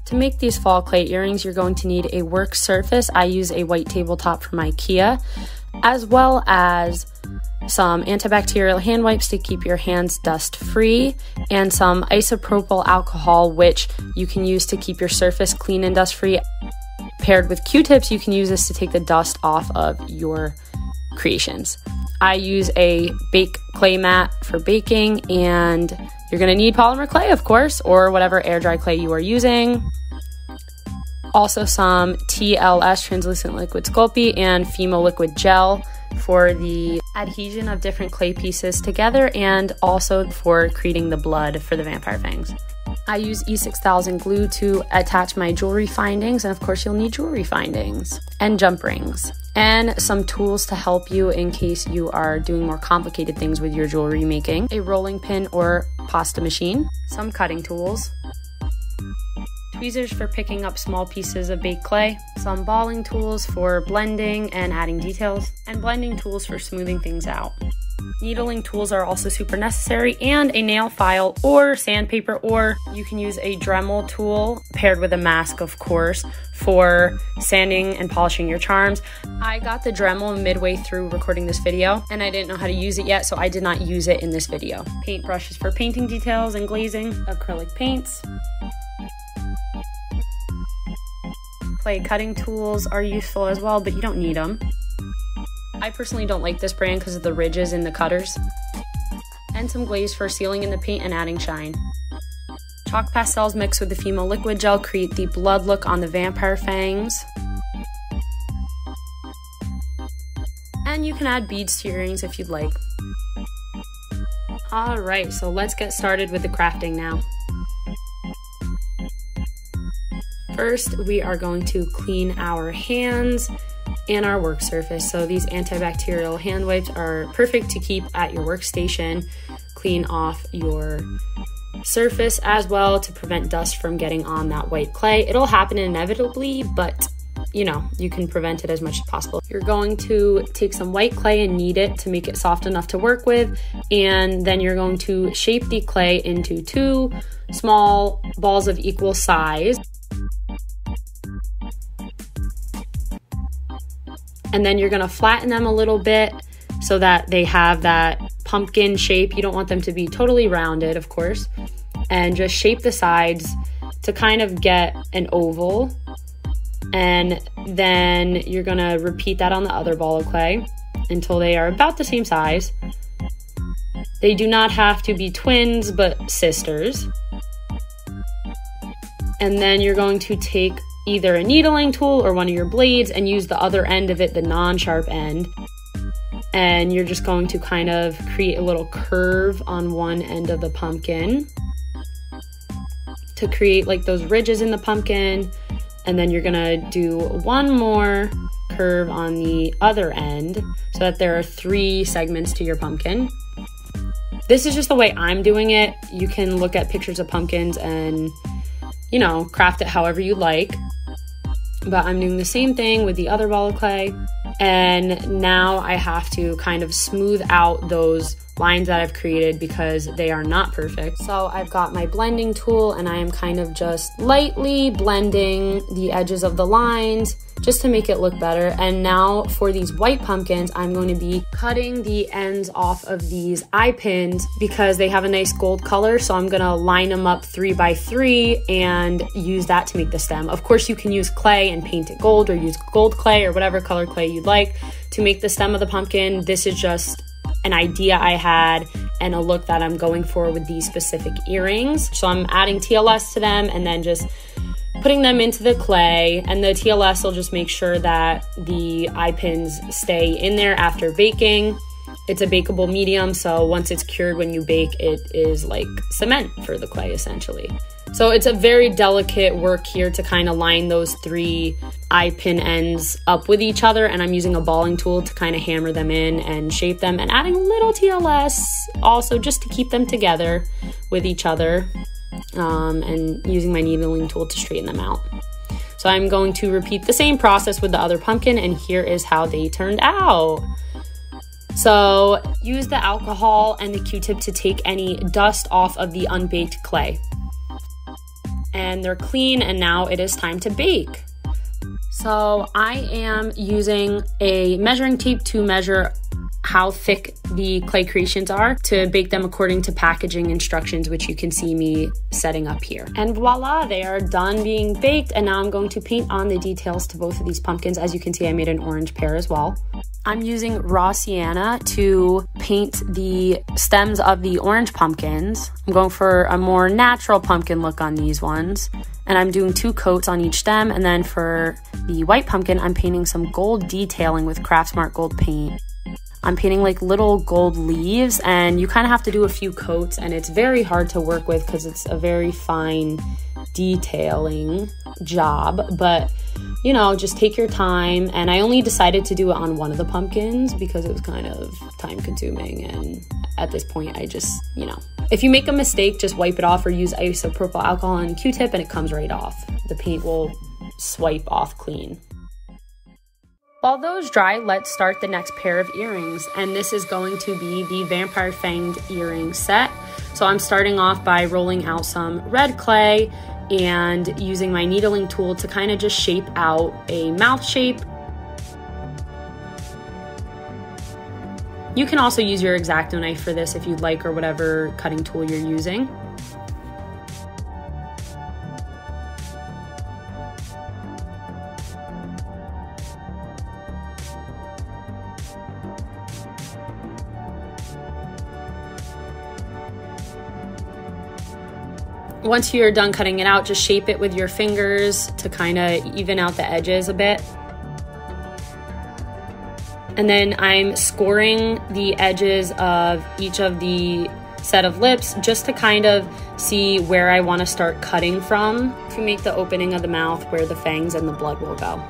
To make these fall clay earrings, you're going to need a work surface. I use a white tabletop from IKEA, as well as some antibacterial hand wipes to keep your hands dust free, and some isopropyl alcohol, which you can use to keep your surface clean and dust free. Paired with Q-tips, you can use this to take the dust off of your creations. I use a bake clay mat for baking, and you're going to need polymer clay, of course, or whatever air dry clay you are using. Also some TLS, translucent liquid Sculpey, and Fimo liquid gel for the adhesion of different clay pieces together, and also for creating the blood for the vampire fangs. I use E6000 glue to attach my jewelry findings, and of course you'll need jewelry findings and jump rings, and some tools to help you in case you are doing more complicated things with your jewelry making. A rolling pin or pasta machine, some cutting tools, tweezers for picking up small pieces of baked clay, some balling tools for blending and adding details, and blending tools for smoothing things out. Needling tools are also super necessary, and a nail file or sandpaper, or you can use a Dremel tool paired with a mask, of course, for sanding and polishing your charms. I got the Dremel midway through recording this video, and I didn't know how to use it yet, so I did not use it in this video. Paint brushes for painting details and glazing, acrylic paints. Clay cutting tools are useful as well, but you don't need them. I personally don't like this brand because of the ridges in the cutters. And some glaze for sealing in the paint and adding shine. Chalk pastels mixed with the Fimo liquid gel create the blood look on the vampire fangs. And you can add beads to your earrings if you'd like. Alright, so let's get started with the crafting now. First, we are going to clean our hands and our work surface. So these antibacterial hand wipes are perfect to keep at your workstation. Clean off your surface as well to prevent dust from getting on that white clay. It'll happen inevitably, but you know, you can prevent it as much as possible. You're going to take some white clay and knead it to make it soft enough to work with, and then you're going to shape the clay into 2 small balls of equal size. And then you're gonna flatten them a little bit so that they have that pumpkin shape. You don't want them to be totally rounded, of course. And just shape the sides to kind of get an oval. And then you're gonna repeat that on the other ball of clay until they are about the same size. They do not have to be twins, but sisters. And then you're going to take either a needling tool or one of your blades and use the other end of it, the non-sharp end. And you're just going to kind of create a little curve on one end of the pumpkin to create like those ridges in the pumpkin. And then you're gonna do one more curve on the other end so that there are 3 segments to your pumpkin. This is just the way I'm doing it. You can look at pictures of pumpkins and, you know, craft it however you like. But I'm doing the same thing with the other ball of clay. And now I have to kind of smooth out those lines that I've created because they are not perfect. So I've got my blending tool and I am kind of just lightly blending the edges of the lines just to make it look better. And now for these white pumpkins, I'm going to be cutting the ends off of these eye pins because they have a nice gold color. So I'm gonna line them up 3 by 3 and use that to make the stem. Of course, you can use clay and paint it gold, or use gold clay or whatever color clay you'd like to make the stem of the pumpkin. This is just an idea I had and a look that I'm going for with these specific earrings. So I'm adding TLS to them and then just putting them into the clay, and the TLS will just make sure that the eye pins stay in there after baking. It's a bakeable medium, so once it's cured when you bake, it is like cement for the clay essentially. So it's a very delicate work here to kind of line those 3 eye pin ends up with each other, and I'm using a balling tool to kind of hammer them in and shape them, and adding a little TLS also just to keep them together with each other, and using my needling tool to straighten them out. So I'm going to repeat the same process with the other pumpkin, and here is how they turned out. So use the alcohol and the Q-tip to take any dust off of the unbaked clay. And they're clean, and now it is time to bake. So I am using a measuring tape to measure how thick the clay creations are to bake them according to packaging instructions, which you can see me setting up here. And voila, they are done being baked. And now I'm going to paint on the details to both of these pumpkins. As you can see, I made an orange pear as well. I'm using raw sienna to paint the stems of the orange pumpkins. I'm going for a more natural pumpkin look on these ones. And I'm doing 2 coats on each stem. And then for the white pumpkin, I'm painting some gold detailing with Craftsmart gold paint. I'm painting like little gold leaves, and you kind of have to do a few coats, and it's very hard to work with because it's a very fine detailing job, but you know, just take your time. And I only decided to do it on one of the pumpkins because it was kind of time consuming, and at this point I just, you know, if you make a mistake, just wipe it off or use isopropyl alcohol and a Q-tip and it comes right off. The paint will swipe off clean. While those dry, let's start the next pair of earrings, and this is going to be the Vampire Fanged earring set. So I'm starting off by rolling out some red clay and using my needling tool to kind of just shape out a mouth shape. You can also use your X-Acto knife for this if you'd like, or whatever cutting tool you're using. Once you're done cutting it out, just shape it with your fingers to kind of even out the edges a bit. And then I'm scoring the edges of each of the set of lips just to kind of see where I want to start cutting from to make the opening of the mouth where the fangs and the blood will go.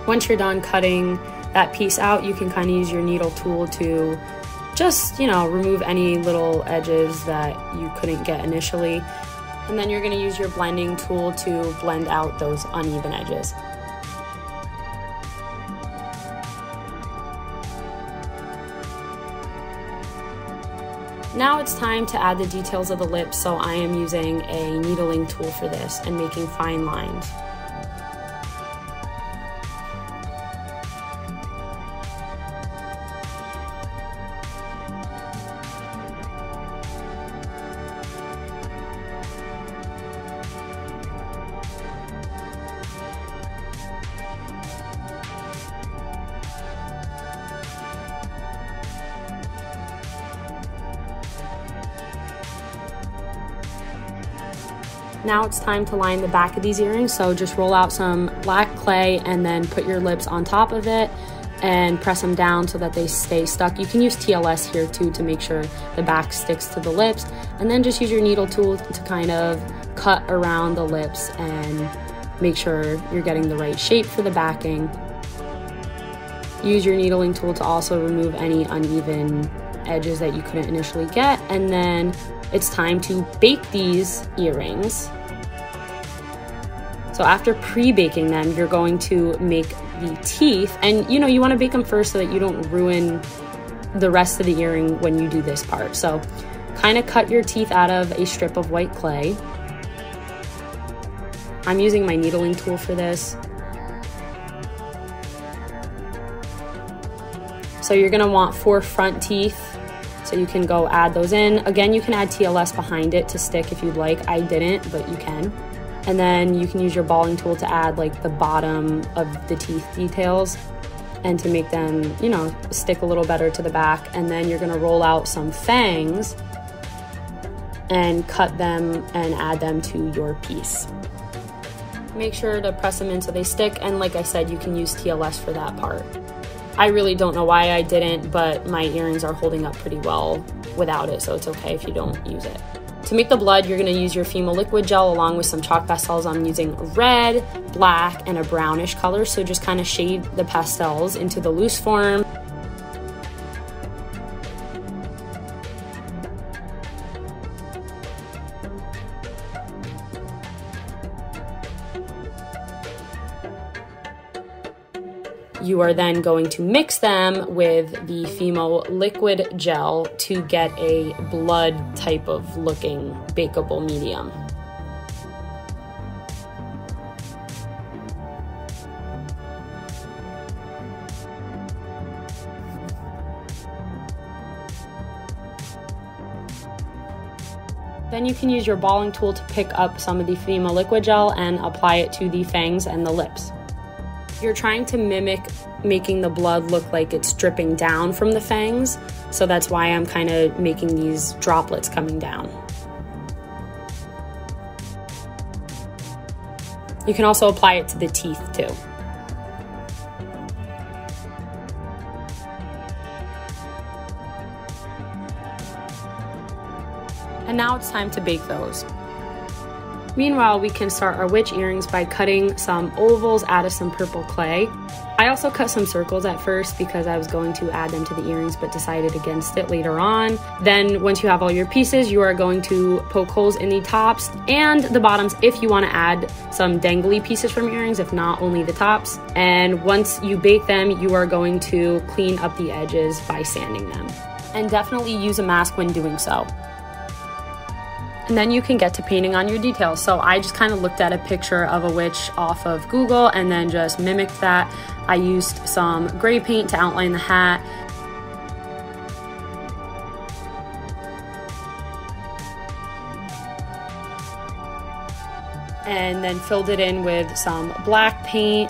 Once you're done cutting that piece out, you can kind of use your needle tool to just, you know, remove any little edges that you couldn't get initially. And then you're going to use your blending tool to blend out those uneven edges. Now it's time to add the details of the lips, so I am using a needling tool for this and making fine lines. Now it's time to line the back of these earrings, so just roll out some black clay and then put your lips on top of it and press them down so that they stay stuck. You can use TLS here too to make sure the back sticks to the lips, and then just use your needle tool to kind of cut around the lips and make sure you're getting the right shape for the backing. Use your needling tool to also remove any uneven edges that you couldn't initially get, and then it's time to bake these earrings. So after pre-baking them, you're going to make the teeth, and you know, you want to bake them first so that you don't ruin the rest of the earring when you do this part. So kind of cut your teeth out of a strip of white clay. I'm using my needling tool for this. So you're gonna want 4 front teeth, so you can go add those in. Again, you can add TLS behind it to stick if you'd like. I didn't, but you can. And then you can use your balling tool to add like the bottom of the teeth details and to make them, you know, stick a little better to the back. And then you're gonna roll out some fangs and cut them and add them to your piece. Make sure to press them in so they stick, and like I said, you can use TLS for that part. I really don't know why I didn't, but my earrings are holding up pretty well without it, so it's okay if you don't use it. To make the blood, you're gonna use your Fimo liquid gel along with some chalk pastels. I'm using red, black, and a brownish color, so just kind of shade the pastels into the loose form. You are then going to mix them with the Fimo liquid gel to get a blood type of looking bakeable medium. Then you can use your balling tool to pick up some of the Fimo liquid gel and apply it to the fangs and the lips. You're trying to mimic making the blood look like it's dripping down from the fangs, so that's why I'm kind of making these droplets coming down. You can also apply it to the teeth too. And now it's time to bake those. Meanwhile, we can start our witch earrings by cutting some ovals out of some purple clay. I also cut some circles at first because I was going to add them to the earrings but decided against it later on. Then once you have all your pieces, you are going to poke holes in the tops and the bottoms if you want to add some dangly pieces from earrings, if not only the tops. And once you bake them, you are going to clean up the edges by sanding them. And definitely use a mask when doing so. And then you can get to painting on your details. So I just kind of looked at a picture of a witch off of Google and then just mimicked that. I used some gray paint to outline the hat. And then filled it in with some black paint.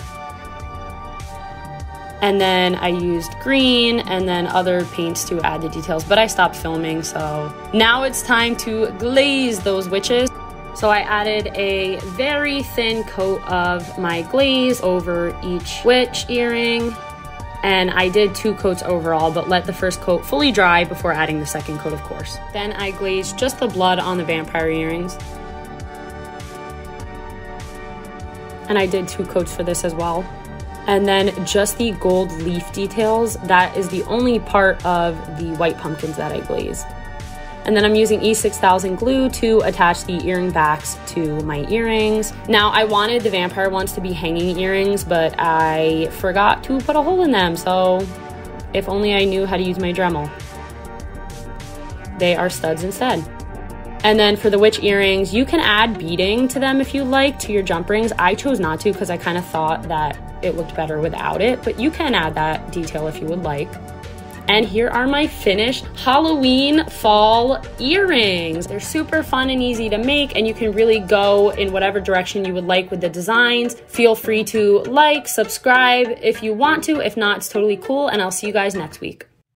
And then I used green and then other paints to add the details, but I stopped filming, so now it's time to glaze those witches. So I added a very thin coat of my glaze over each witch earring, and I did 2 coats overall, but let the first coat fully dry before adding the second coat, of course. Then I glazed just the blood on the vampire earrings. And I did 2 coats for this as well. And then just the gold leaf details, that is the only part of the white pumpkins that I glazed. And then I'm using E6000 glue to attach the earring backs to my earrings. Now I wanted the vampire ones to be hanging earrings, but I forgot to put a hole in them. So if only I knew how to use my Dremel. They are studs instead. And then for the witch earrings, you can add beading to them if you like, to your jump rings. I chose not to because I kind of thought that it looked better without it, but you can add that detail if you would like. And here are my finished Halloween fall earrings. They're super fun and easy to make, and you can really go in whatever direction you would like with the designs. Feel free to like, subscribe if you want to. If not, it's totally cool, and I'll see you guys next week.